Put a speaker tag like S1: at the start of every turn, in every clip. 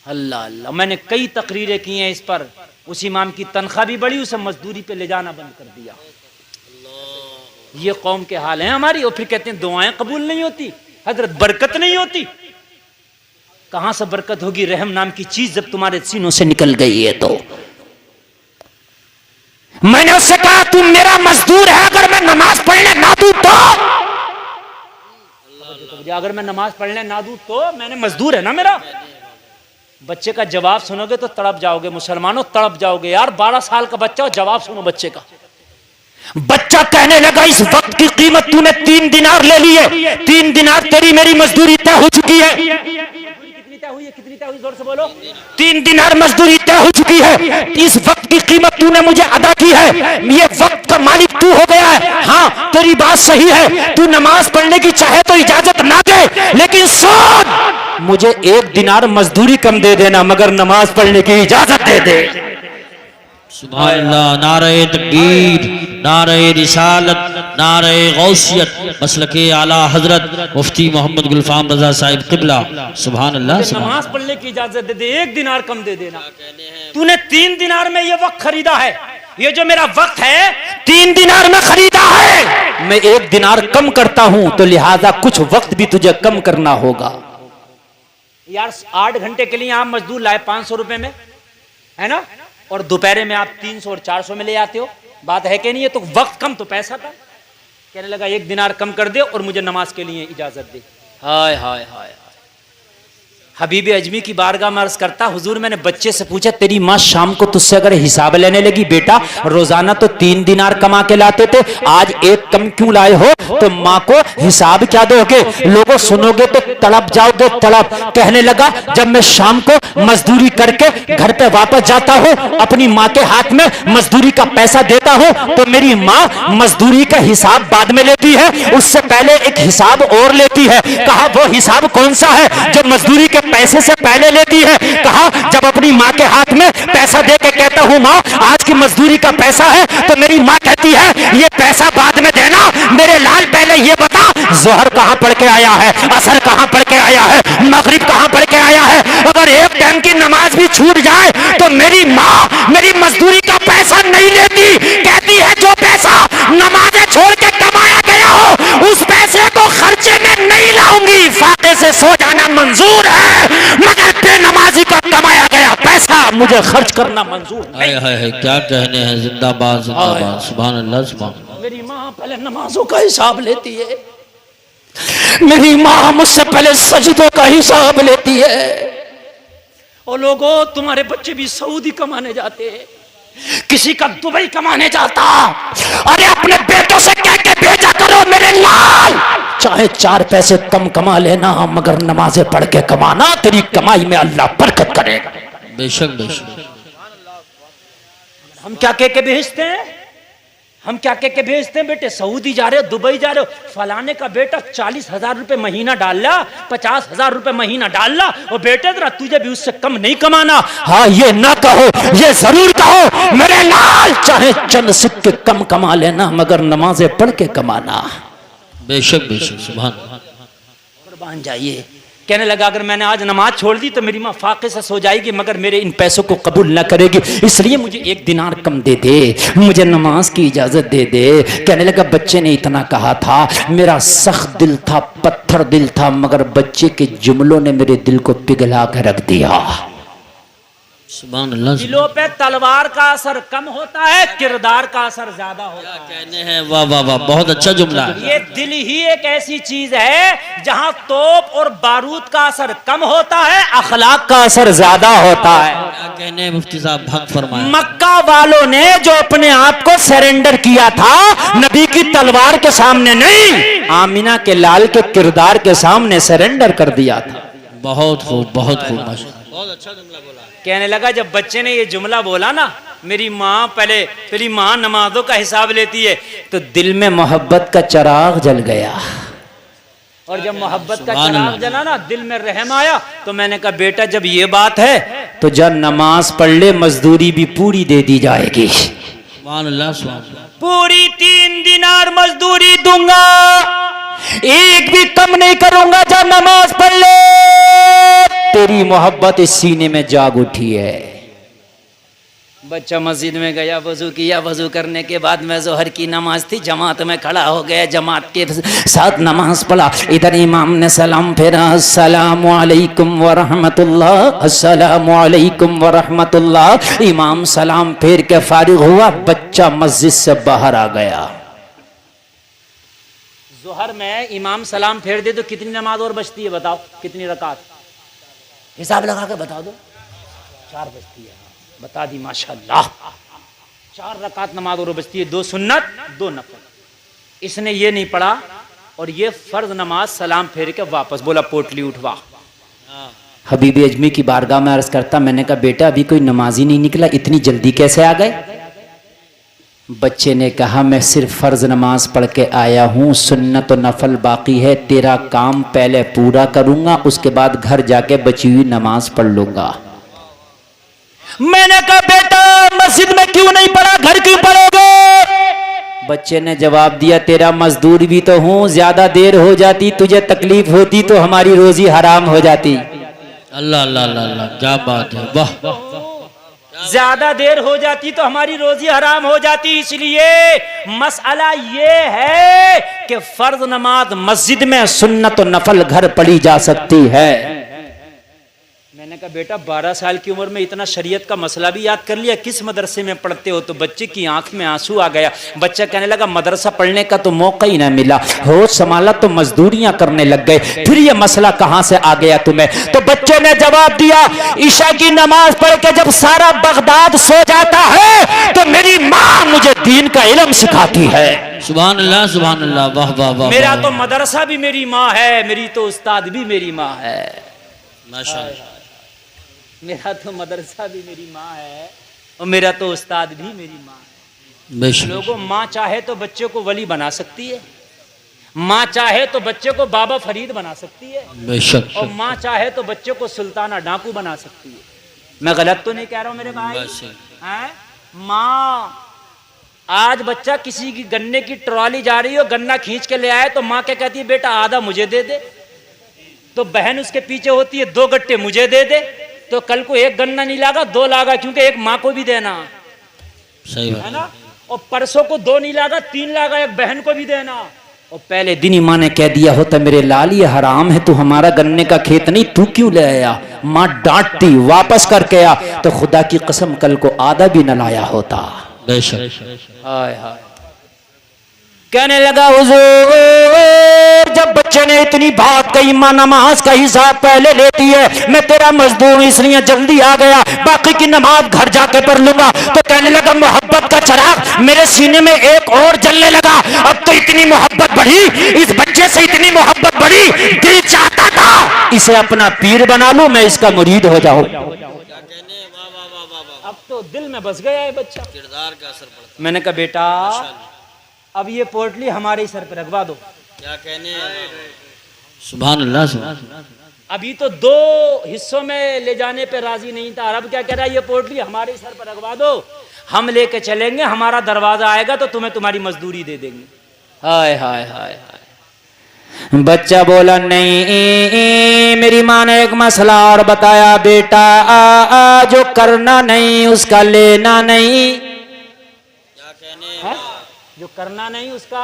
S1: अल्लाह अल्लाह, मैंने कई तकरीरें की हैं इस पर। उस इमाम की तनख्वाह भी बढ़ी, उसे मजदूरी पे ले जाना बंद कर दिया। ये कौम के हाल हैं हमारी। और फिर कहते हैं दुआएं कबूल नहीं होती, हजरत बरकत नहीं होती। कहां से बरकत होगी? रहम नाम की चीज जब तुम्हारे सीनों से निकल गई है तो। मैंने उससे कहा तू मेरा मजदूर है, अगर मैं नमाज पढ़ने ना दूं तो, अगर मैं नमाज पढ़ने ना दूं तो मैंने मजदूर है ना मेरा। बच्चे का जवाब सुनोगे तो तड़प जाओगे मुसलमानों, तड़प जाओगे यार। 12 साल का बच्चा, जवाब सुनो बच्चे का। बच्चा कहने लगा इस वक्त की कीमत तूने 3 दिनार ले लिए, 3 दिनार तेरी मेरी मजदूरी तय हो चुकी है। कितनी तय हुई? जोर से बोलो। 3 दिनार मजदूरी तय हो चुकी है। इस वक्त की कीमत तूने मुझे अदा की है, ये वक्त का मालिक तू हो गया है। हाँ तेरी बात सही है, तू नमाज पढ़ने की चाहे तो इजाजत ना दे, लेकिन सुन मुझे 1 दिनार मजदूरी कम दे देना, मगर नमाज पढ़ने की इजाजत दे दे।
S2: सुभान अल्लाह, नारे तकबीर, नारे रिसालत, नारे गौसियत, मसलके आला हजरत मुफ्ती मोहम्मद गुलफाम रजा साहिब किबला। सुभान अल्लाह।
S1: नमाज पढ़ने की इजाजत दे दे, 1 दिनार कम दे देना। तूने 3 दिनार में ये वक्त खरीदा है, ये जो मेरा वक्त है 3 दिनार में खरीदा है। मैं 1 दिनार कम करता हूं तो लिहाजा कुछ वक्त भी तुझे कम करना होगा। यार 8 घंटे के लिए आप मजदूर लाए 500 रुपए में, है ना, और दोपहर में आप 300 और 400 में ले आते हो। बात है कि नहीं है? तो वक्त कम तो पैसा कम। कहने लगा 1 दिनार कम कर दे और मुझे नमाज के लिए इजाजत दे। हाय हाय हाय। हबीब अजमी की बारगाह में अर्ज करता, हुजूर मैंने बच्चे से पूछा तेरी माँ शाम को तुझसे अगर हिसाब लेने लगी, बेटा रोजाना तो 3 दिनार कमा के लाते थे, आज 1 कम क्यों लाए हो? तो माँ को हिसाब क्या दोगे? लोगों सुनोगे तो तड़प जाओगे, तड़प। कहने लगा जब मैं शाम को मजदूरी करके घर पे वापस जाता हूँ, अपनी माँ के हाथ में मजदूरी का पैसा देता हूँ, तो मेरी माँ मजदूरी का हिसाब बाद में लेती है, उससे पहले एक हिसाब और लेती है। कहा वो हिसाब कौन सा है जो मजदूरी के पैसे से पहले लेती है? कहा जब अपनी माँ के हाथ में पैसा दे के कहता हूँ माँ आज की मजदूरी का पैसा है, तो मेरी माँ कहती है ये पैसा बाद में देना, मेरे लाल पहले ये बता जोहर कहाँ पढ़ के आया है, असर कहाँ पढ़ के आया है, मगरिब कहाँ पढ़ के आया है। अगर 1 टाइम की नमाज भी छूट जाए तो मेरी माँ मेरी मजदूरी का पैसा नहीं लेती, कहती है जो पैसा नमाजें छोड़ के कमाया गया हो उस पैसे को खर्चे में नहीं लाऊंगी। फाके से सो जाना मंजूर है, मगर बेनमाजी का कमाया गया पैसा मुझे खर्च करना मंजूर नहीं।
S2: है क्या कहने हैं, जिंदाबाद जिंदाबाद। सुभान अल्लाह सुभान।
S1: मेरी माँ पहले नमाजों का हिसाब लेती है, मेरी माँ मुझसे पहले सजदों का हिसाब लेती है। और लोगों तुम्हारे बच्चे भी सऊदी कमाने जाते हैं, किसी का दुबई कमाने जाता। अरे अपने बेटों से कह के भेजा करो मेरे लाल, चाहे 4 पैसे कम कमा लेना मगर नमाजें पढ़ के कमाना, तेरी कमाई में अल्लाह बरकत करेगा।
S2: बेशक बेशक।
S1: हम क्या कह के भेजते हैं? हम क्या कह के भेजते हैं? बेटे सऊदी जा रहे हो, दुबई जा रहे हो, फलाने का बेटा 40,000 रुपए महीना डाल ला, 50,000 रुपए महीना डाल ला, और बेटे जरा तुझे भी उससे कम नहीं कमाना। हाँ ये ना कहो, ये जरूर कहो मेरे लाल चाहे चंद सिक्के कम कमा लेना मगर नमाजें पढ़ के कमाना।
S2: बेशक बेशक। सुभान।
S1: कुर्बान जाइए। कहने लगा अगर मैंने आज नमाज छोड़ दी तो मेरी माँ फाके से सो जाएगी, मगर मेरे इन पैसों को कबूल न करेगी, इसलिए मुझे 1 दिनार कम दे दे, मुझे नमाज की इजाजत दे दे। कहने लगा बच्चे ने इतना कहा था, मेरा सख्त दिल था, पत्थर दिल था, मगर बच्चे के जुमलों ने मेरे दिल को पिघला कर रख दिया।
S2: सुभान अल्लाह।
S1: दिलों पे तलवार का असर कम होता है, किरदार का असर ज्यादा होता है।
S2: कहने हैं वाह वाह वाह, बहुत अच्छा जुमला है।
S1: ये दिल ही एक ऐसी चीज है जहां तोप और बारूद का असर कम होता है, अखलाक का असर ज्यादा होता है।
S2: क्या कहने हैं मुफ्ती साहब, हक फरमाया।
S1: मक्का वालों ने जो अपने आप को सरेंडर किया था नबी की तलवार के सामने नहीं, आमिना के लाल के किरदार के सामने सरेंडर कर दिया था।
S2: बहुत खूब बहुत खूब, बहुत अच्छा जुमला बोला।
S1: कहने लगा जब बच्चे ने ये जुमला बोला ना, मेरी माँ पहले तेरी माँ नमाजों का हिसाब लेती है, तो दिल में मोहब्बत का चिराग जल गया। और जब मोहब्बत का चिराग जला ना, दिल में रहम आया, तो मैंने कहा बेटा जब ये बात है तो जब नमाज पढ़ ले, मजदूरी भी पूरी दे दी जाएगी।
S2: सुभान अल्लाह सुभान।
S1: पूरी 3 दिनार मजदूरी दूंगा, एक भी कम नहीं करूंगा। जब नमाज पढ़ ले तेरी मोहब्बत इस सीने में जाग उठी है। बच्चा मस्जिद में गया, वजू किया, वजू करने के बाद में जोहर की नमाज थी, जमात में खड़ा हो गया, जमात के साथ नमाज पढ़ा। इधर इमाम ने सलाम फेरा, अस्सलामु अलैकुम व रहमतुल्लाह, अस्सलामु अलैकुम व रहमतुल्लाह। इमाम सलाम फेर के फारिग हुआ, बच्चा मस्जिद से बाहर आ गया। जोहर में इमाम सलाम फेर दे तो कितनी नमाज और बचती है बताओ, कितनी रकात? हिसाब लगा के बता दो। 4 बचती है। बता दी माशाल्लाह। 4 रकात नमाज और बचती है, 2 सुन्नत 2 नफल। इसने ये नहीं पढ़ा और ये फर्ज नमाज सलाम फेर के वापस बोला पोटली उठवा। हबीबी अजमी की बारगाह में अर्ज करता, मैंने कहा बेटा अभी कोई नमाजी नहीं निकला, इतनी जल्दी कैसे आ गए? बच्चे ने कहा मैं सिर्फ फर्ज नमाज पढ़ के आया हूँ, सुन्नत और नफल बाकी है, तेरा काम पहले पूरा करूंगा, उसके बाद घर जाके बची हुई नमाज पढ़ लूंगा। मैंने कहा बेटा मस्जिद में क्यों नहीं पढ़ा, घर क्यों पढ़ोगे? बच्चे ने जवाब दिया तेरा मजदूर भी तो हूँ, ज्यादा देर हो जाती तुझे तकलीफ होती तो हमारी रोजी हराम हो जाती।
S2: अल्लाह अल्लाह अल्लाह, क्या बात है, वाह।
S1: ज्यादा देर हो जाती तो हमारी रोजी हराम हो जाती, इसलिए मसला ये है कि फर्ज नमाज मस्जिद में, सुन्नत और नफल घर पढ़ी जा सकती है। मैंने कहा बेटा 12 साल की उम्र में इतना शरीयत का मसला भी याद कर लिया, किस मदरसे में पढ़ते हो? तो बच्चे की आंख में आंसू आ गया। बच्चा कहने लगा मदरसा पढ़ने का तो मौका ही ना मिला, होश संभाला तो मजदूरियां करने लग गए, फिर ये मसला कहां से आ गया तुम्हें? तो बच्चे ने जवाब दिया ईशा की नमाज पढ़ के जब सारा बगदाद सो जाता है तो मेरी माँ मुझे दीन का इल्म सिखाती है।
S2: सुभान अल्लाह सुभान अल्लाह, वाह वाह वाह।
S1: मेरा तो मदरसा भी मेरी माँ है, मेरी तो उस्ताद भी मेरी माँ है।
S2: माशाअल्लाह।
S1: मेरा तो मदरसा भी मेरी माँ है और मेरा तो उस्ताद भी मेरी माँ है।
S2: बेशक।
S1: लोगों, माँ चाहे तो बच्चे को वली बना सकती है, माँ चाहे तो बच्चे को बाबा फरीद बना सकती है,
S2: बेशक।
S1: और माँ चाहे तो बच्चे को सुल्ताना डाकू बना सकती है। मैं गलत तो नहीं कह रहा हूँ मेरे भाई? हैं? माँ, आज बच्चा किसी की गन्ने की ट्रॉली जा रही हो, गन्ना खींच के ले आए तो माँ क्या कहती है, बेटा आधा मुझे दे दे। तो बहन उसके पीछे होती है, 2 गट्टे मुझे दे दे। तो कल को 1 गन्ना नहीं लागा 2 लागा, क्योंकि एक माँ को भी देना
S2: सही
S1: है ना। और परसों को 2 नहीं लागा 3 लागा, एक बहन को भी देना। और पहले दिन ही माँ ने कह दिया होता मेरे लाल ये हराम है, तू हमारा गन्ने का खेत नहीं, तू क्यों ले आया? माँ डांटती, वापस करके आ, तो खुदा की कसम कल को आधा भी न लाया होता।
S2: बेशक।
S1: हाय हाय। कहने लगा हुजूर जब बच्चे ने इतनी बात कही, माँ नमाज का हिसाब पहले लेती है, मैं तेरा मजदूर इसलिए जल्दी आ गया, बाकी की नमाज घर जाके पढ़ लूंगा। तो कहने लगा मोहब्बत का चिराग मेरे सीने में एक और जलने लगा। अब तो इतनी मोहब्बत बढ़ी, इस बच्चे से इतनी मोहब्बत बढ़ी, दिल चाहता था इसे अपना पीर बना लूं, मैं इसका मुरीद हो जाऊं। अब तो दिल में बस गया है बच्चा,
S2: किरदार का असर पड़ता।
S1: मैंने कहा बेटा अब ये पोटली हमारे सर पे रखवा दो।
S2: क्या कहने? सुभान अल्लाह सुभान अल्लाह।
S1: अभी तो 2 हिस्सों में ले जाने पे राजी नहीं था, अब क्या कह रहा है, ये पोटली हमारे सर पर रखवा दो, हम लेके चलेंगे, हमारा दरवाजा आएगा तो तुम्हें तुम्हारी मजदूरी दे देंगे। हाय हाय हाय हाय। बच्चा बोला नहीं, मेरी माँ ने एक मसला और बताया, बेटा जो करना नहीं उसका लेना नहीं।
S2: क्या कहने?
S1: है? जो करना नहीं उसका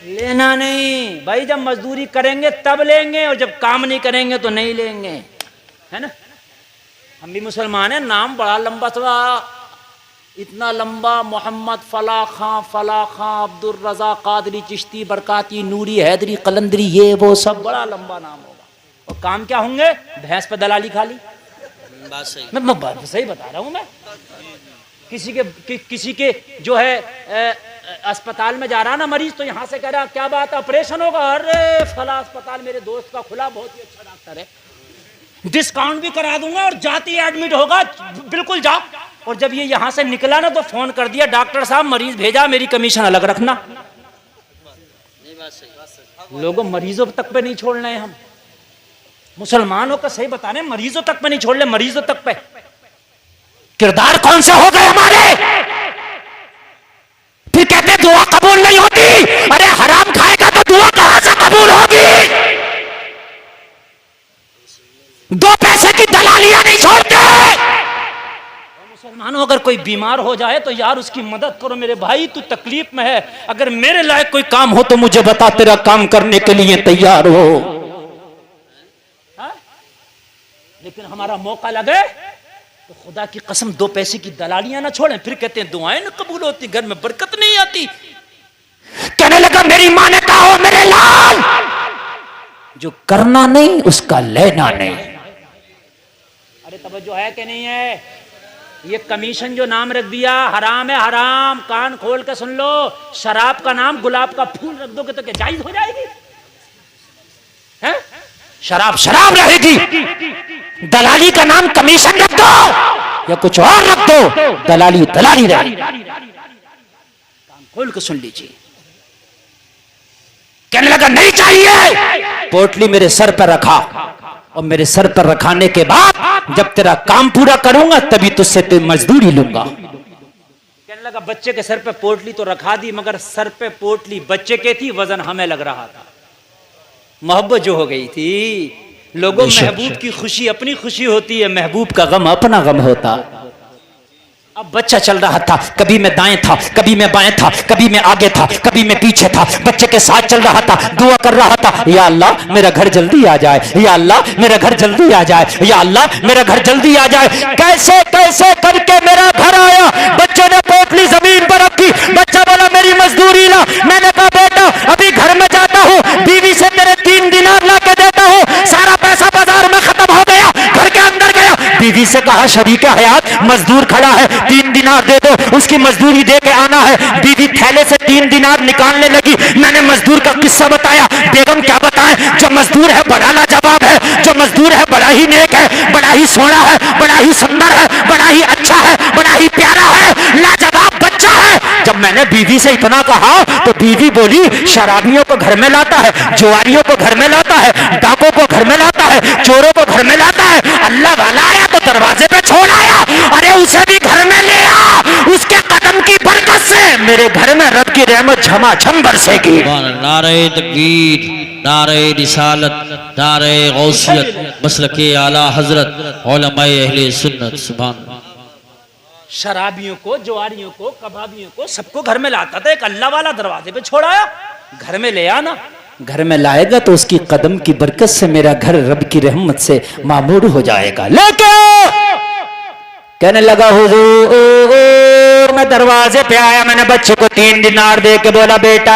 S1: लेना नहीं। भाई जब मजदूरी करेंगे तब लेंगे, और जब काम नहीं करेंगे तो नहीं लेंगे, है ना। हम भी मुसलमान हैं, नाम बड़ा लंबा था, इतना लंबा, मोहम्मद फला खां अब्दुल रजा कादरी चिश्ती बरकाती नूरी हैदरी कलंदरी, ये वो सब बड़ा लंबा नाम होगा। और काम क्या होंगे? भैंस पे दलाली खाली।
S2: बात सही।
S1: मैं बात सही बता रहा हूँ। मैं किसी के जो है अस्पताल में जा रहा ना मरीज, तो यहाँ से कह रहा क्या बात ऑपरेशन होगा, अरे फला अस्पताल मेरे दोस्त का खुला, बहुत ही अच्छा डॉक्टर है, डिस्काउंट भी करा दूंगा, और जाते ही एडमिट होगा, बिल्कुल जाओ। और जब ये यहाँ से निकला ना तो फोन कर दिया, डॉक्टर साहब मरीज भेजा, मेरी कमीशन अलग रखना। लोगों मरीजों तक पे नहीं छोड़ना है, हम मुसलमानों का सही बता रहे हैं, मरीजों तक पे नहीं छोड़ ले, मरीजों तक पे। किरदार कौन से हो गए हमारे? फिर कहते दुआ कबूल नहीं होती, अरे हराम खाएगा तो दुआ कहां से कबूल होगी? दो पैसे की दलालियां नहीं छोड़ते। मुसलमानों, अगर कोई बीमार हो जाए तो यार उसकी मदद करो। मेरे भाई तू तकलीफ में है, अगर मेरे लायक कोई काम हो तो मुझे बता, तेरा काम करने के लिए तैयार हो। लेकिन हमारा मौका लगे तो खुदा की कसम दो पैसे की दलालियां ना छोड़ें, फिर कहते हैं दुआएं न कबूल होती, घर में बरकत नहीं आती। कहने लगा मेरी मां ने कहा हो मेरे लाल, जो करना नहीं उसका लेना नहीं। अरे तवज्जो है कि नहीं है? ये कमीशन जो नाम रख दिया हराम है, हराम। कान खोल के सुन लो, शराब का नाम गुलाब का फूल रख दोगे तो क्या जायज हो जाएगी? है? शराब शराब रहेगी, दलाली का नाम कमीशन रख दो या कुछ और रख दो, दलाली दलाली रहेगी। कान खोल के सुन लीजिए। कहने लगा नहीं चाहिए। पोटली मेरे सर पर रखा, और मेरे सर पर रखाने के बाद जब तेरा काम पूरा करूंगा तभी तुझसे ते मजदूरी लूंगा। कहने लगा बच्चे के सर पे पोटली तो रखा दी, मगर सर पे पोटली बच्चे के थी, वजन हमें लग रहा था। मोहब्बत जो हो गई थी। लोगों, महबूब की खुशी अपनी खुशी होती है, महबूब का गम अपना गम होता। अब बच्चा चल रहा था, कभी मैं दाएं था, कभी मैं बाएं था, कभी मैं आगे था, कभी मैं पीछे था, बच्चे के साथ चल रहा था, दुआ कर रहा था, या अल्लाह मेरा घर जल्दी आ जाए, या अल्लाह मेरा घर जल्दी आ जाए, या अल्लाह मेरा घर जल्दी आ जाए। कैसे कैसे करके मेरा घर आया। बच्चे ने पोटली जमीन पर रखी, बच्चा बोला मेरी मजदूरी ला। मैंने कहा बेटा अभी घर में जाता हूँ, बीवी से तेरे 3 दिनार ला के देता हूँ, सारा पैसा बाजार में खत्म हो गया। घर के अंदर गया, बीवी से कहा शरीक हयात मजदूर खड़ा है, 3 दिनार दे दो, उसकी मजदूरी दे के आना है। बीवी थैले से 3 दिनार निकालने लगी। मैंने मजदूर का किस्सा बताया। बेगम क्या बताएं, जो मजदूर है बड़ा लाजवाब है, जो मजदूर है बड़ा ही नेक है, बड़ा ही सोना है, बड़ा ही सुंदर है, बड़ा ही अच्छा है, बड़ा ही प्यारा है, लाजवाब बच्चा है। जब मैंने बीवी से इतना कहा तो बीवी बोली शराबियों को घर में लाता है, जुआरियों को घर में लाता है, डाकों को घर में लाता है, चोरों को घर में लाता है। अल्लाह वाला आया तो दरवाजे पे छोड़ आया। अरे उसे भी घर में ले आ, उसके कदम की बरकत से मेरे घर में रब की रहमत झमाझम बरसेगी।
S2: नारे तकबीर, नारे रिसालत, नारे गौसियत, मसलके आला हजरत, उलमाए अहले सुन्नत। सुभान।
S1: शराबियों को, जुआरियों को, कबाबियों को सबको घर में लाता था। एक अल्लाह वाला दरवाजे पे छोड़ आया, घर में ले आना। घर में लाएगा तो उसकी कदम की बरकत से मेरा घर रब की रहमत से मामूर हो जाएगा। लेकिन कहने लगा हुजूर मैं दरवाजे पे आया, मैंने बच्चे को 3 दिनार दे के बोला बेटा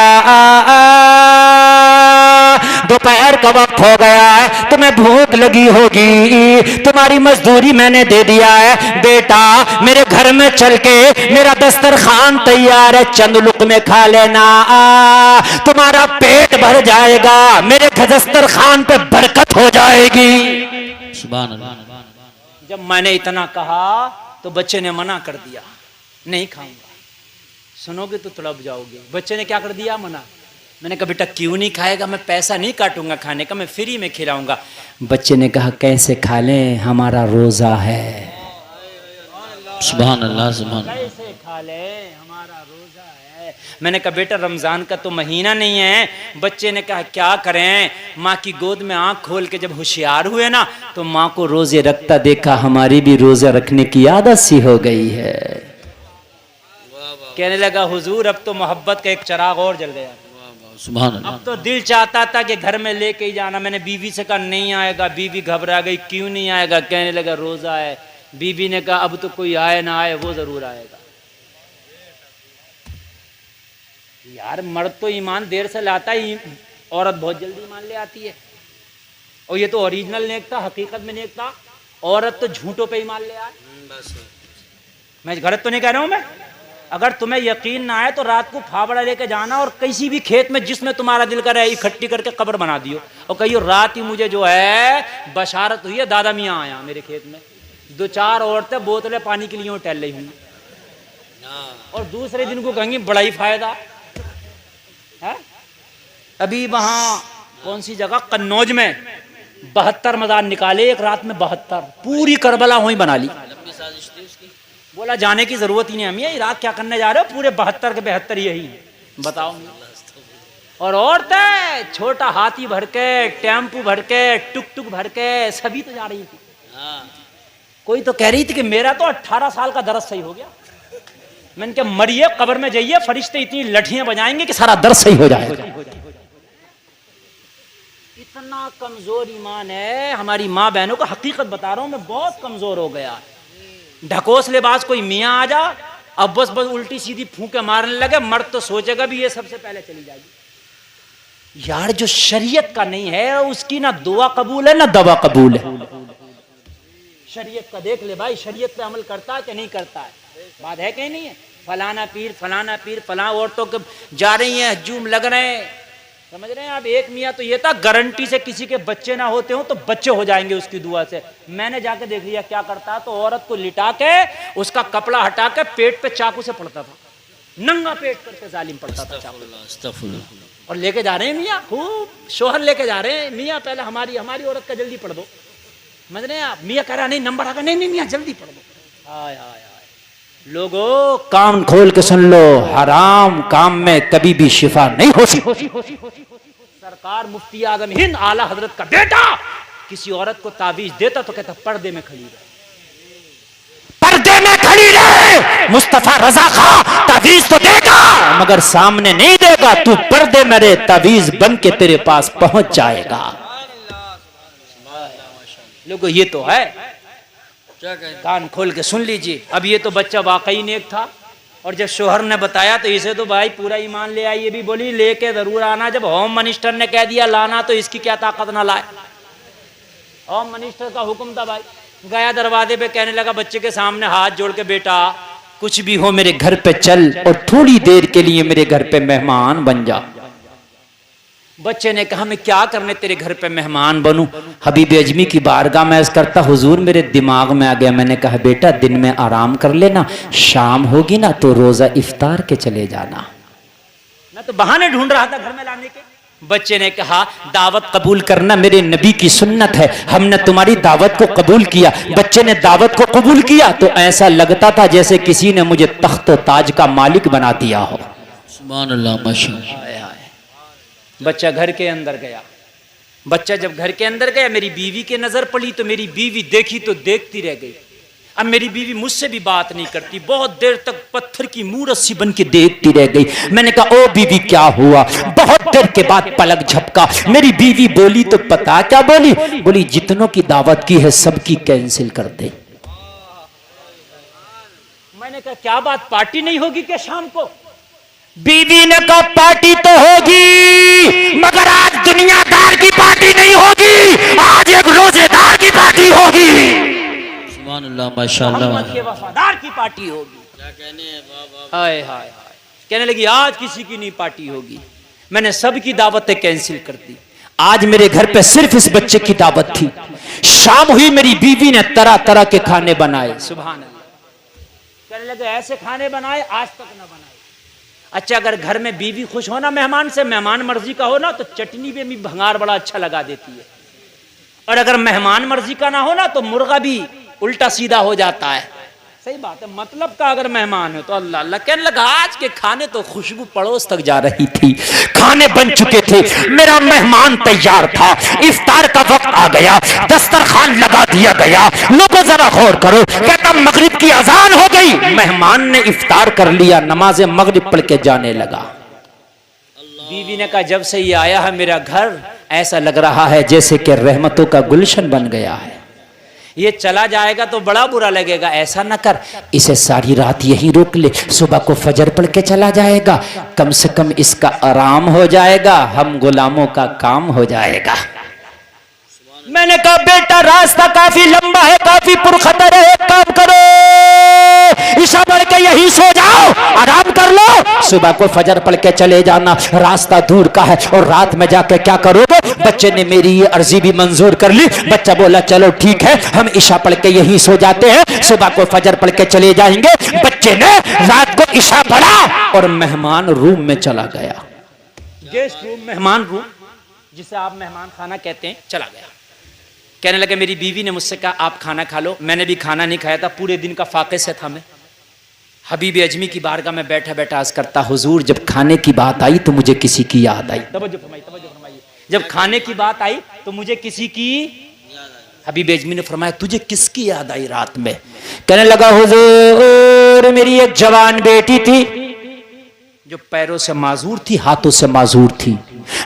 S1: दोपहर का वक्त हो गया है, तुम्हें भूख लगी होगी, तुम्हारी मजदूरी मैंने दे दिया है, बेटा मेरे घर में चल के मेरा दस्तरखान तैयार है, चंद लुक़मे खा लेना, तुम्हारा पेट भर जाएगा, मेरे दस्तरखान पे बरकत हो जाएगी।
S2: सुभान अल्लाह।
S1: जब मैंने इतना कहा तो बच्चे ने मना कर दिया, नहीं खाऊंगा। सुनोगे तो तड़प जाओगे। बच्चे ने क्या कर दिया? मना। मैंने कहा बेटा क्यों नहीं खाएगा? मैं पैसा नहीं काटूंगा खाने का, मैं फ्री में खिलाऊंगा। बच्चे ने कहा कैसे खा लें, हमारा रोजा है।
S2: सुभान अल्लाह, सुभान।
S1: कैसे खा लें, हमारा रोजा है। मैंने कहा बेटा रमजान का तो महीना नहीं है। बच्चे ने कहा क्या करें, माँ की गोद में आंख खोल के जब होशियार हुए ना तो माँ को रोजे रखता देखा, हमारी भी रोजा रखने की आदत सी हो गई है। कहने लगा हुजूर अब तो मोहब्बत का एक चिराग और जल गया।
S2: सुभान अल्लाह।
S1: अब तो दिल चाहता था कि घर में लेके ही जाना। मैंने बीवी से कहा नहीं आएगा। बीवी घबरा गई, क्यों नहीं आएगा? कहने लगा रोजा है। बीवी ने कहा अब तो कोई आए ना आए वो जरूर आएगा। यार मर्द तो ईमान देर से लाता ही, औरत बहुत जल्दी ईमान ले आती है। और ये तो ओरिजिनल नेक था, हकीकत में नेक था। औरत तो झूठों पे ईमान ले आए। मैं गलत तो नहीं कह रहा हूं मैं। अगर तुम्हें यकीन ना आए तो रात को फावड़ा लेके जाना और किसी भी खेत में जिसमें तुम्हारा दिल करे इकट्ठी करके कब्र बना दियो और कहियो रात ही मुझे जो है बशारत हुई है, दादा मियाँ आया मेरे खेत में, 2-4 औरतें बोतलें पानी के लिए टहल रही हुई, और दूसरे दिन को कहेंगी बड़ा ही फायदा है। अभी वहां कौन सी जगह, कन्नौज में 72 मजार निकाले एक रात में, 72 पूरी करबला वहीं बना ली। बोला जाने की जरूरत ही नहीं, हम ये इराक क्या करने जा रहे हो, पूरे 72 के 72 यही बताओ। और औरतें छोटा हाथी भर के, टेम्पू भर के, टुक टुक भर के सभी तो जा रही थी। कोई तो कह रही थी कि मेरा तो 18 साल का दर्द सही हो गया। मैंने कहा मरिए, कब्र में जाइए, फरिश्ते इतनी लठियां बजाएंगे कि सारा दर्द सही हो जाएगा। इतना कमजोर ईमान है हमारी माँ बहनों का, हकीकत बता रहा हूं मैं, बहुत कमजोर हो गया। ढकोस लेबाज कोई मियाँ आ जा, अब बस उल्टी सीधी फूंके मारने लगे, मर्द तो सोचेगा भी ये सबसे पहले चली जाएगी। यार जो शरीयत का नहीं है उसकी ना दुआ कबूल है ना दवा कबूल है। शरीयत का देख ले भाई, शरीयत पे अमल करता है कि नहीं करता है, बात है कहीं नहीं है। फलाना पीर फलां औरतों के जा रही हैं, हजूम लग रहे हैं, समझ रहे हैं आप। एक मियाँ तो ये था गारंटी से किसी के बच्चे ना होते हो तो बच्चे हो जाएंगे उसकी दुआ से। मैंने जाके देख लिया क्या करता है, तो औरत को लिटा के उसका कपड़ा हटा के पेट पे चाकू से पड़ता था, नंगा पेट करके जालिम पड़ता था चाकू, और लेके जा रहे हैं मियाँ, खूब शोहर लेके जा रहे हैं। मियाँ पहले हमारी औरत का जल्दी पढ़ दो, समझ रहे हैं आप। मियाँ कह रहा नहीं नंबर आकर, नहीं मियाँ जल्दी पढ़ दो। हाय हाय हाय, लोगों कान खोल के सुन लो, हराम काम में कभी भी शिफा नहीं हो सकती। सरकार मुफ्ती आजम हिंद आला हजरत का बेटा किसी औरत को ताबीज देता तो कहता पर्दे में खड़ी रहे, पर्दे में खड़ी रहे। मुस्तफा रजा खा ताबीज तो देगा मगर सामने नहीं देगा, तू पर्दे में रहे, ताबीज बन के तेरे पास पहुंच जाएगा। लोगों ये तो है, कान खोल के सुन लीजिए। अब ये तो बच्चा वाकई नेक था, और जब शोहर ने बताया तो इसे तो भाई पूरा ईमान ले आई। ये भी बोली लेके जरूर आना, जब होम मिनिस्टर ने कह दिया लाना तो इसकी क्या ताकत ना लाए। होम मिनिस्टर का हुक्म था भाई। गया दरवाजे पे, कहने लगा बच्चे के सामने हाथ जोड़ के, बेटा कुछ भी हो मेरे घर पे चल और थोड़ी देर के लिए मेरे घर पे मेहमान बन जा। बच्चे ने कहा मैं क्या करने तेरे घर पे मेहमान बनूं, हबीब अजमी की बारगाह में अर्ज करता हुजूर मेरे दिमाग में आ गया। मैंने कहा बेटा दिन में आराम कर लेना, शाम होगी ना तो रोजा इफ्तार के चले जाना। मैं तो बहाने ढूंढ रहा था घर में लाने के। बच्चे ने कहा दावत कबूल करना मेरे नबी की सुन्नत है, हमने तुम्हारी दावत को कबूल किया। बच्चे ने दावत को कबूल किया तो ऐसा लगता था जैसे किसी ने मुझे तख्त ताज का मालिक बना दिया हो।
S2: सुभान अल्लाह, माशाअल्लाह।
S1: बच्चा घर के अंदर गया। बच्चा जब घर के अंदर गया, मेरी बीवी के नजर पड़ी तो मेरी बीवी देखी तो देखती रह गई। अब मेरी बीवी मुझसे भी बात नहीं करती, बहुत देर तक पत्थर की मूरत सी बन के देखती रह गई। मैंने कहा ओ बीवी क्या हुआ? बहुत देर के बाद पलक झपका, मेरी बीवी बोली तो पता क्या बोली? बोली जितनों की दावत की है सबकी कैंसिल कर दे। मैंने कहा क्या बात, पार्टी नहीं होगी क्या शाम को? बीवी ने कहा पार्टी तो होगी मगर आज दुनियादार की पार्टी नहीं होगी, आज एक रोजेदार की पार्टी होगी।
S2: सुभान अल्लाह, माशाअल्लाह।
S1: मोहम्मद के वफादार की पार्टी होगी। क्या कहने, हाय हाय हाय। कहने लगी आज किसी की नहीं पार्टी होगी। मैंने सबकी दावतें कैंसिल कर दी। आज मेरे घर पे सिर्फ इस बच्चे की दावत थी। शाम हुई, मेरी बीवी ने तरह तरह के खाने बनाए। सुभान अल्लाह। कहने लगे ऐसे खाने बनाए आज तक ना बनाए। अच्छा अगर घर में बीवी खुश हो ना मेहमान से, मेहमान मर्जी का हो ना तो चटनी में भी भंगार बड़ा अच्छा लगा देती है, और अगर मेहमान मर्जी का ना हो ना तो मुर्गा भी उल्टा सीधा हो जाता है। सही बात है, मतलब का अगर मेहमान हो तो अल्लाह अल्लाह। कहने लगा आज के खाने तो खुशबू पड़ोस तक जा रही थी, खाने बन चुके थे, मेरा मेहमान तैयार था, इफ्तार का वक्त आ गया, दस्तरखान लगा दिया गया। लोगों जरा गौर करो, कहता मगरिब की अजान हो गई, मेहमान ने इफ्तार कर लिया, नमाज मगरिब पढ़ के जाने लगा। बीवी ने कहा जब से ये आया है मेरा घर ऐसा लग रहा है जैसे कि रहमतों का गुलशन बन गया है, ये चला जाएगा तो बड़ा बुरा लगेगा। ऐसा न कर, इसे सारी रात यहीं रोक ले, सुबह को फजर पढ़ के चला जाएगा, कम से कम इसका आराम हो जाएगा, हम गुलामों का काम हो जाएगा। मैंने कहा बेटा रास्ता काफी लंबा है, काफी पुरखतर है, एक काम करो ईशा पढ़ के यहीं सो जाओ, आराम कर लो, सुबह को फजर पढ़ के चले जाना, रास्ता दूर का है और रात में जाके क्या करोगे? बच्चे ने मेरी ये अर्जी भी मंजूर कर ली। बच्चा बोला चलो ठीक है, हम ईशा पढ़ के यहीं सो जाते हैं, सुबह को फजर पढ़ के चले जाएंगे। बच्चे ने रात को ईशा पढ़ा और मेहमान रूम में चला गया, गेस्ट रूम, मेहमान रूम जिसे आप मेहमान खाना कहते हैं, चला गया। कहने लगे मेरी बीवी ने मुझसे कहा आप खाना खा लो। मैंने भी खाना नहीं खाया था, पूरे दिन का फाके से था मैं, हबीब अजमी की बारगाह में बैठा बैठा अर्ज करता, हुजूर जब खाने की बात आई तो मुझे किसी की याद आई। तवज्जो फरमाइए, जब खाने की बात आई तो मुझे किसी की हबीब अजमी ने फरमाया, तुझे किसकी याद आई रात में? कहने लगा, हुजूर मेरी एक जवान बेटी थी जो पैरों से माजूर थी, हाथों से माजूर थी,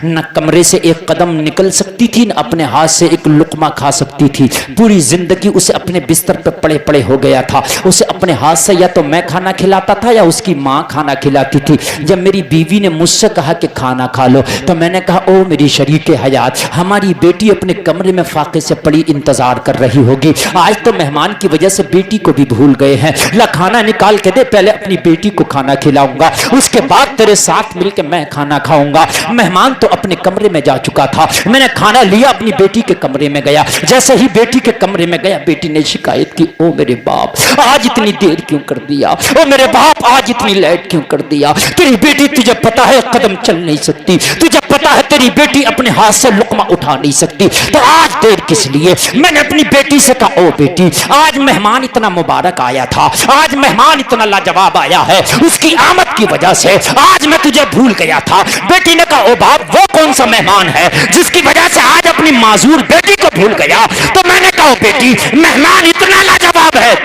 S1: न कमरे से एक कदम निकल सकती थी, न अपने हाथ से एक लुकमा खा सकती थी। पूरी जिंदगी उसे अपने बिस्तर पर पड़े पड़े हो गया था। उसे अपने हाथ से या तो मैं खाना खिलाता था या उसकी माँ खाना खिलाती थी। जब मेरी बीवी ने मुझसे कहा कि खाना खा लो तो मैंने कहा, ओ मेरी शरीके हयात, हमारी बेटी अपने कमरे में फाके से पड़ी इंतजार कर रही होगी। आज तो मेहमान की वजह से बेटी को भी भूल गए हैं। ला खाना निकाल के दे, पहले अपनी बेटी को खाना खिलाऊंगा, उसके बाद तेरे साथ मिलकर मैं खाना खाऊंगा। मेहमान तो अपने कमरे में जा चुका था। मैंने खाना लिया, अपनी बेटी के कमरे में गया। जैसे ही बेटी के कमरे में गया, बेटी ने शिकायत की, ओ मेरे बाप आज इतनी देर क्यों कर दिया? ओ मेरे बाप आज इतनी लेट क्यों कर दिया? तेरी बेटी तुझे पता है कदम चल नहीं सकती, तुझे पता है तेरी बेटी अपने हाथ से लुकमा उठा नहीं सकती, तो आज देर किस लिए? मैंने अपनी बेटी से कहा, ओ बेटी आज मेहमान इतना मुबारक आया था, आज मेहमान इतना लाजवाब आया है, उसकी आमद की वजह से आज मैं तुझे भूल गया था। बेटी ने कहा, ओ बाप वो कौन सा मेहमान है जिसकी वजह से आज अपनी माजूर बेटी को भूल गया? तो मैंने कहा, बेटी मेहमान इतना लाजवाब है,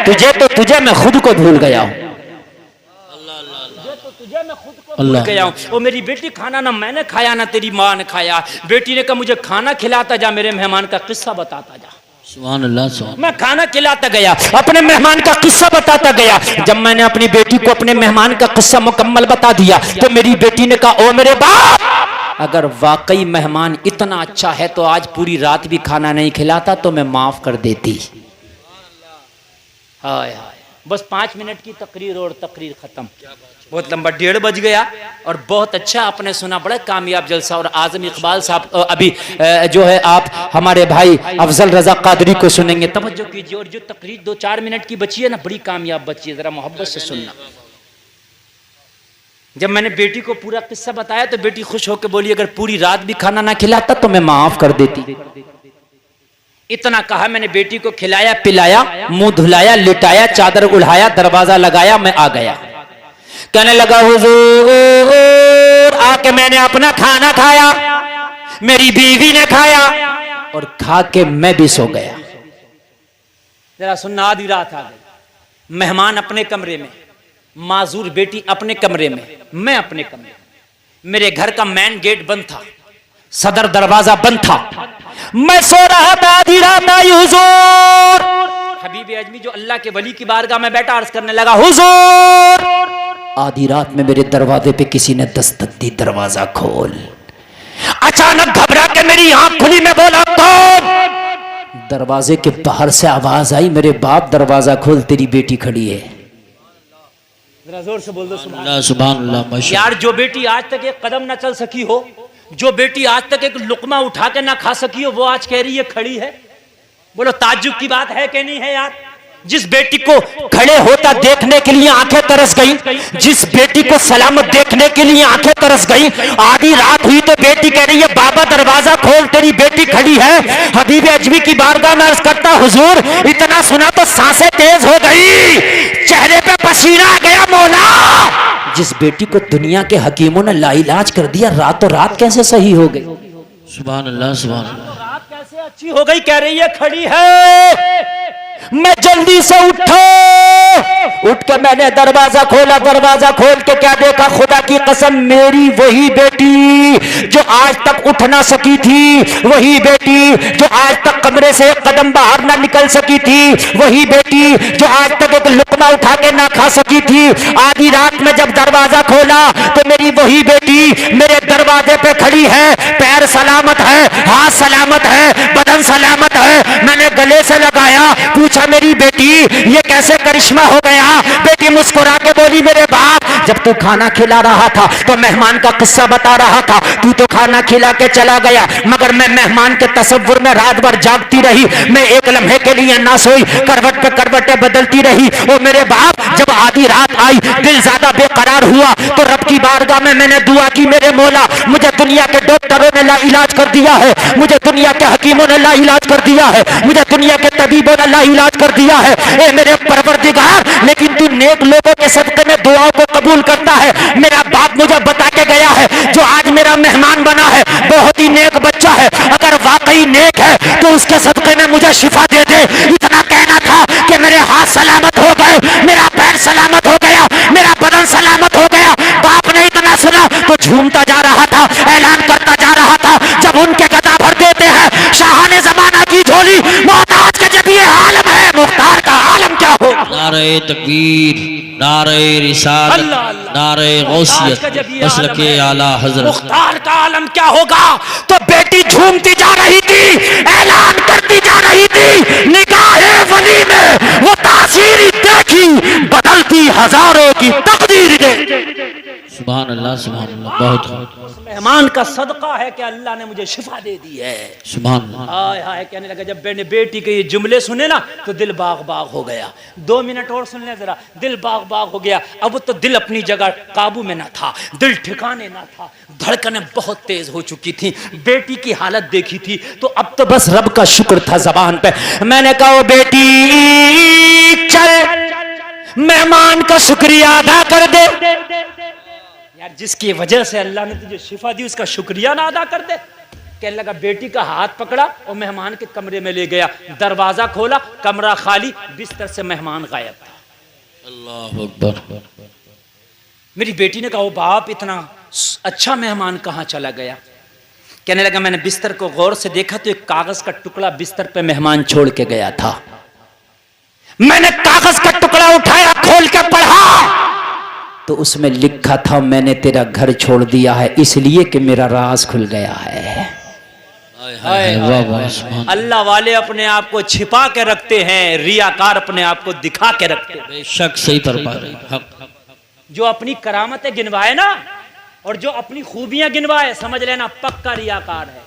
S1: तुझे मैं खुद को भूल गया हूं, तुझे मैं खुद को भूल गया हूं। ओ मेरी बेटी खाना ना मैंने खाया ना तेरी माँ ने खाया। बेटी ने कहा, मुझे खाना खिलाता जा, मेरे मेहमान का किस्सा बताता जा।
S2: सुभान अल्लाह, सुभान।
S1: मैं खाना खिलाता गया, अपने मेहमान का किस्सा बताता गया। जब मैंने अपनी बेटी को अपने मेहमान का किस्सा मुकम्मल बता दिया तो मेरी बेटी ने कहा, ओ मेरे बाप अगर वाकई मेहमान इतना अच्छा है तो आज पूरी रात भी खाना नहीं खिलाता तो मैं माफ कर देती। हाय हाय, बस 5 मिनट की तकरीर और तकरीर खत्म। बहुत लंबा 1:30 बज गया और बहुत अच्छा आपने सुना, बड़ा कामयाब जलसा। और आजम इकबाल साहब अभी जो है आप हमारे भाई अफजल रजा कादरी को सुनेंगे, तवज्जो कीजिए। और जो तकरीर 2-4 मिनट की बची है ना, बड़ी कामयाब बची है, जरा मोहब्बत से सुनना। जब मैंने बेटी को पूरा किस्सा बताया तो बेटी खुश होकर बोली, अगर पूरी रात भी खाना ना खिलाता तो मैं माफ कर देती। इतना कहा, मैंने बेटी को खिलाया पिलाया, मुंह धुलाया, लिटाया, चादर उड़ाया, दरवाजा लगाया, मैं आ गया। कहने लगा, हुजूर आके मैंने अपना खाना खाया, मेरी बीवी ने खाया और खा के मैं भी सो गया। जरा सुनना, आधी रात आ गई, मेहमान अपने कमरे में, माजूर बेटी अपने कमरे में, मैं अपने कमरे में। मेरे घर का मेन गेट बंद था, सदर दरवाजा बंद था, मैं सो रहा था। आधी रात आई, हुजूर हबीब अजमी जो अल्लाह के वली की बारगाह में बैठा अर्ज करने लगा, हुजूर आधी रात में मेरे दरवाजे पे किसी ने दस्तक दी, दरवाजा खोल। अचानक घबरा के मेरी आंख खुली, मैं बोला, कौन? दरवाजे के बाहर से आवाज आई, मेरे बाप दरवाजा खोल, तेरी बेटी खड़ी है। जरा जोर से बोल दो
S2: सुभान अल्लाह।
S1: यार जो बेटी आज तक एक कदम ना चल सकी हो, जो बेटी आज तक एक लुकमा उठा के ना खा सकी हो, वो आज कह रही है खड़ी है। बोलो ताज्जुब की बात है कि नहीं है यार? जिस बेटी को खड़े होता देखने के लिए आंखें तरस गई, जिस बेटी को सलामत देखने के लिए आंखें तरस गई, आधी रात हुई तो बेटी कह रही है, बाबा दरवाजा खोल, तेरी बेटी खड़ी है। हबीब अजमी की बारगाह में अर्ज करता, हुजूर इतना सुना तो सांसें तेज हो गई, चेहरे पे पसीना आ गया। मौला, जिस बेटी को दुनिया के हकीमों ने लाइलाज कर दिया, रातों रात कैसे सही हो गई?
S2: सुभान अल्लाह, सुभान अल्लाह।
S1: रात कैसे अच्छी हो गई? कह रही है खड़ी है। मैं जल्दी से उठ के मैंने दरवाजा खोला। दरवाजा खोल के क्या देखा? खुदा की कसम, मेरी वही बेटी जो आज तक उठ ना सकी थी, वही बेटी जो आज तक कमरे से एक कदम बाहर ना निकल सकी थी, वही बेटी जो आज तक एक लुकमा उठा के ना खा सकी थी। आधी रात में जब दरवाजा खोला तो मेरी वही बेटी मेरे दरवाजे पे खड़ी है। पैर सलामत है, हाथ सलामत है, बदन सलामत है। मैंने गले से लगाया, पूछा, मेरी बेटी ये कैसे करिश्मा हो गया? बेटी मुस्कुरा के बोली, मेरे बाप जब तू खाना खिला रहा था तो मेहमान का किस्सा बता रहा था, तू तो खाना खिला के चला गया, मगर मैं मेहमान के तसव्वुर में रात भर जागती रही, मैं एक लम्हे के लिए ना सोई, करवट पे करवटें बदलती रही। ओ मेरे बाप, जब आधी रात आई, दिल ज्यादा बेकरार हुआ तो रब की बारगाह में मैंने दुआ की, मेरे मौला मुझे दुनिया के डॉक्टरों ने ला इलाज कर दिया है, मुझे दुनिया के हकीमों ने ला इलाज कर दिया है, मुझे दुनिया के तबीबों ने ला इलाज कर दिया है, ए मेरे परवरदिगार, लेकिन तू ही नेक लोगों के सदके में दुआओं को कबूल करता है। मेरा बाप मुझे बता के गया है, जो आज मेरा मेहमान बना है बहुत ही नेक बच्चा है, अगर वाकई नेक है तो उसके सदके में मुझे शिफा दे दे। इतना कहना था कि मेरे हाथ सलामत हो गए, मेरा पैर सलामत हो गया, मेरा बदन सलामत हो गया। बाप ने इतना सुना तो झूमता जा रहा था, ऐलान करता जा रहा था, जब उनके गदा भर देते हैं शाहाने जमाना की झोली, मोहताज का जब ये आलम है, मुख्तार का आलम क्या हो।
S2: नारे तकबीर, नारे रिसालत, नारे गौसियत, मसलके आला हजरत।
S1: मुख्तार का आलम क्या होगा। तो बेटी झूमती जा रही थी, ऐलान करती जा रही थी, निगाहे वली में वो तासीर देखी, बदलती हजारों की तकदीर दे।
S2: सुभान अल्लाह, सुभान अल्लाह। बहुत
S1: मेहमान का सदका है कि अल्लाह ने मुझे शिफा दे दी है।
S2: सुभान अल्लाह।
S1: हाय हाय कहने लगा, जब मैंने बेटी के ये जुमले सुने ना तो दिल बाग बाग हो गया। 2 मिनट और सुन ले जरा, दिल बाग बाग हो गया। अब तो दिल अपनी जगह काबू में ना था, दिल ठिकाने ना था, धड़कनें बहुत तेज हो चुकी थी। बेटी की हालत देखी थी तो अब तो बस रब का शुक्र था जबान पे। मैंने कहा, ओ बेटी चल मेहमान का शुक्रिया अदा कर दे। यार जिसकी वजह से अल्लाह ने तुझे शिफा दी उसका शुक्रिया ना अदा कर दे। कहने लगा, बेटी का हाथ पकड़ा और मेहमान के कमरे में ले गया। दरवाजा खोला, कमरा खाली, बिस्तर से मेहमान गायब था।
S2: अल्लाह अकबर।
S1: मेरी बेटी ने कहा, ओ बाप इतना अच्छा मेहमान कहाँ चला गया। कहने लगा, मैंने बिस्तर को गौर से देखा तो एक कागज का टुकड़ा बिस्तर पे मेहमान छोड़ के गया था। मैंने कागज का टुकड़ा उठाया, खोल के पढ़ा तो उसमें लिखा था, मैंने तेरा घर छोड़ दिया है इसलिए कि मेरा राज खुल गया है। अल्लाह वाले अपने आप को छिपा के रखते हैं, रियाकार अपने आप को दिखा के रखते हैं।
S2: बेशक सही फरमा रहे।
S1: जो अपनी करामतें गिनवाए ना और जो अपनी खूबियां गिनवाए, समझ लेना पक्का रियाकार है।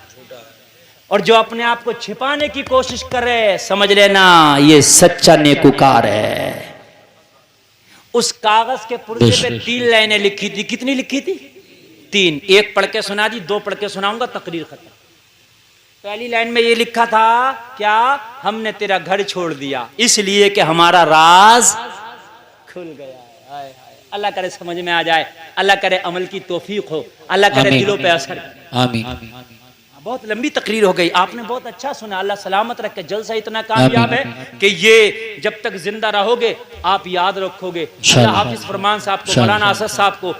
S1: और जो अपने आप को छिपाने की कोशिश करे, समझ लेना ये सच्चा नेकुकार है। उस कागज के पुर्जे पे 3 लाइनें लिखी थी। कितनी लिखी थी? 3। एक पढ़ के सुना दी, 2 पढ़ के सुनाऊंगा, तकरीर खत्म। पहली लाइन में ये लिखा था, क्या? हमने तेरा घर छोड़ दिया इसलिए कि हमारा राज खुल गया है। हाय हाय, अल्लाह करे समझ में आ जाए, अल्लाह करे अमल की तौफीक हो, अल्लाह करे दिलों पे असर।
S2: आमीन।
S1: बहुत लंबी तकरीर हो गई, आपने बहुत अच्छा सुना। अल्लाह सलामत रखे, जलसा इतना कामयाब है कि ये जब तक जिंदा रहोगे आप याद रखोगे। अल्लाह हाफिज फरमान साहब को, मौलाना असद साहब को,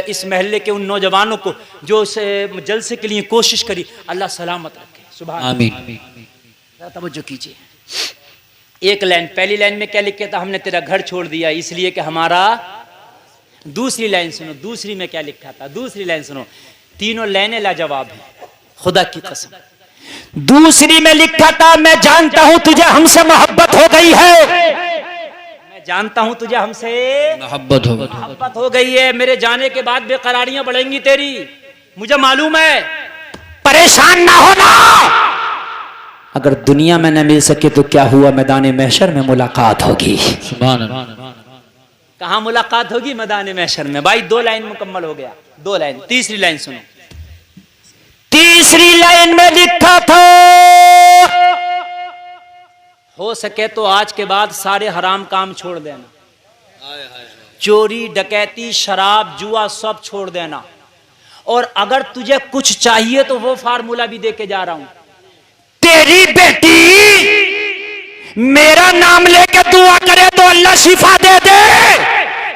S1: इस महल्ले के उन नौजवानों को जो इस जलसे के लिए कोशिश करी, अल्लाह सलामत रखे। सुभान
S2: आमीन।
S1: तवज्जो कीजिए। एक लाइन, पहली लाइन में क्या लिखा था? हमने तेरा घर छोड़ दिया इसलिए कि हमारा। दूसरी लाइन सुनो, दूसरी में क्या लिखा था? दूसरी लाइन सुनो, तीनों लाइनें लाजवाब है, खुदा की कसम। दूसरी में लिखा था, मैं जानता हूं तुझे हमसे मोहब्बत हो गई है, मैं जानता हूं तुझे हमसे मोहब्बत हो गई है। मेरे जाने के बाद बेकरारियां बढ़ेंगी तेरी, मुझे मालूम है। परेशान ना होना, अगर दुनिया में न मिल सके तो क्या हुआ, मैदान महशर में मुलाकात होगी।
S2: सुभान अल्लाह।
S1: कहां मुलाकात होगी? मैदान महशर में। भाई 2 लाइन मुकम्मल हो गया, 2 लाइन। तीसरी लाइन सुनो, तीसरी लाइन में लिखा था, हो सके तो आज के बाद सारे हराम काम छोड़ देना, चोरी डकैती शराब जुआ सब छोड़ देना, और अगर तुझे कुछ चाहिए तो वो फार्मूला भी दे के जा रहा हूं। तेरी बेटी मेरा नाम लेके दुआ करे तो अल्लाह शिफा दे दे।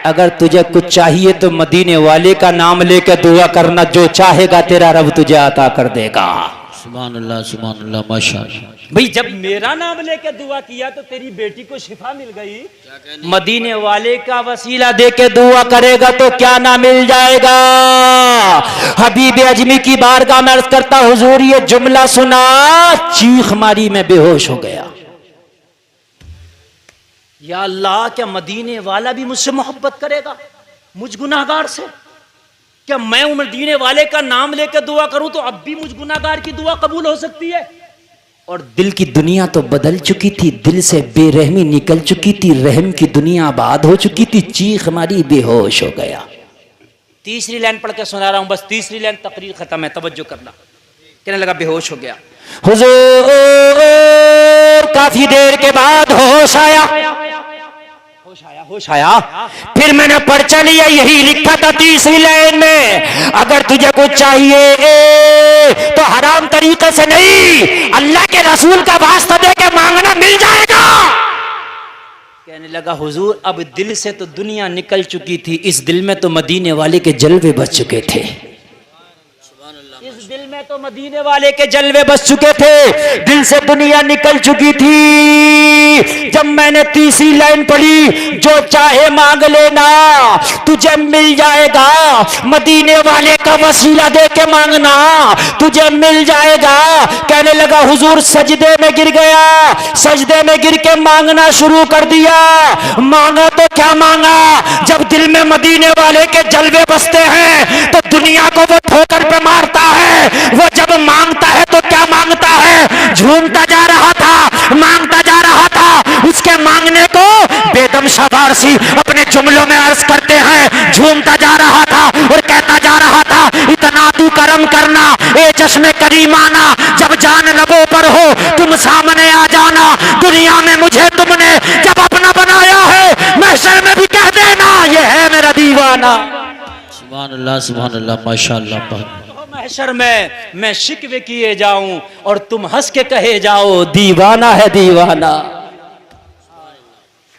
S1: अगर तुझे कुछ चाहिए तो मदीने वाले का नाम लेकर दुआ करना, जो चाहेगा तेरा रब तुझे अता कर देगा।
S2: सुभान अल्लाह, माशाअल्लाह।
S1: भाई जब मेरा नाम लेकर दुआ किया तो तेरी बेटी को शिफा मिल गई, मदीने वाले का वसीला देके दुआ करेगा तो क्या ना मिल जाएगा। हबीब अजमी की बारगाह में अर्ज करता, हुजूर ये जुमला सुना, चीख मारी, मैं बेहोश हो गया। या अल्लाह, क्या मदीने वाला भी मुझसे मोहब्बत करेगा, मुझ गुनाहगार से? क्या मैं मदीने वाले का नाम लेकर दुआ करूं तो अब भी मुझ गुनाहगार की दुआ कबूल हो सकती है? और दिल की दुनिया तो बदल चुकी थी, दिल से बेरहमी निकल चुकी थी, रहम की दुनिया आबाद हो चुकी थी, चीख मारी, बेहोश हो गया। तीसरी लाइन पढ़ के सुना रहा हूं, बस तीसरी लाइन, तकरीर खत्म है, तवज्जो करना। कहने लगा, बेहोश हो गया। हुजूर काफी देर के बाद होश आया, होश आया, होश आया, फिर मैंने पर्चा लिया, यही लिखा था तीसरी लाइन में, अगर तुझे कुछ चाहिए तो हराम तरीके से नहीं, अल्लाह के रसूल का वास्ता दे के मांगना, मिल जाएगा। कहने लगा हुजूर अब दिल से तो दुनिया निकल चुकी थी, इस दिल में तो मदीने वाले के जलवे बच चुके थे, इस दिल में तो मदीने वाले के जलवे बच चुके थे, दिल से दुनिया निकल चुकी थी। जब मैंने तीसरी लाइन पढ़ी, जो चाहे मांग लेना तुझे मिल जाएगा, मदीने वाले का वसीला दे के मांगना तुझे मिल जाएगा। कहने लगा हुजूर सजदे में गिर गया, सजदे में गिर के मांगना शुरू कर दिया। मांगा तो क्या मांगा, जब दिल में मदीने वाले के जलवे बसते हैं तो दुनिया को वो ठोकर पे मारता है। वो जब मांगता है तो क्या मांगता है, झूमता जा रहा था, मांगता जा रहा था, उसके मांगने को बेदम शबारसी अपने जुमलों में अर्ज करते हैं, झूमता जा रहा था और कहता जा रहा था, इतना तू करम करना ए चश्मे करीमाना, जब जान लबों पर हो तुम सामने आ जाना, दुनिया में मुझे तुमने जब अपना बनाया है, महशर में भी कह देना ये है मेरा दीवाना।
S2: सुभान अल्लाह माशाअल्लाह।
S1: महशर में मैं शिकवे किए जाऊं और तुम हंस के कहे जाओ दीवाना है दीवाना।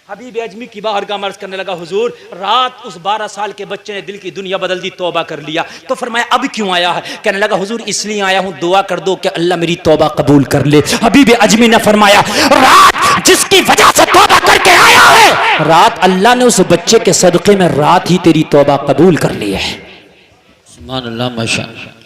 S1: हबीब अजमी की बारगाह में अर्ज करने लगा हुजूर रात उस 12 साल के बच्चे ने दिल की दुनिया बदल दी, तौबा कर लिया। तो फरमाया अब क्यों आया है? कहने लगा हुजूर इसलिए आया हूं, दुआ कर दो कि अल्लाह मेरी तौबा कबूल कर ले। हबीब अजमी ने फरमाया रात जिसकी वजह से तौबा करके आया है, रात अल्लाह ने उस बच्चे के सदके में रात ही तेरी तौबा कबूल कर ली है।
S2: सुभान अल्लाह माशाअल्लाह।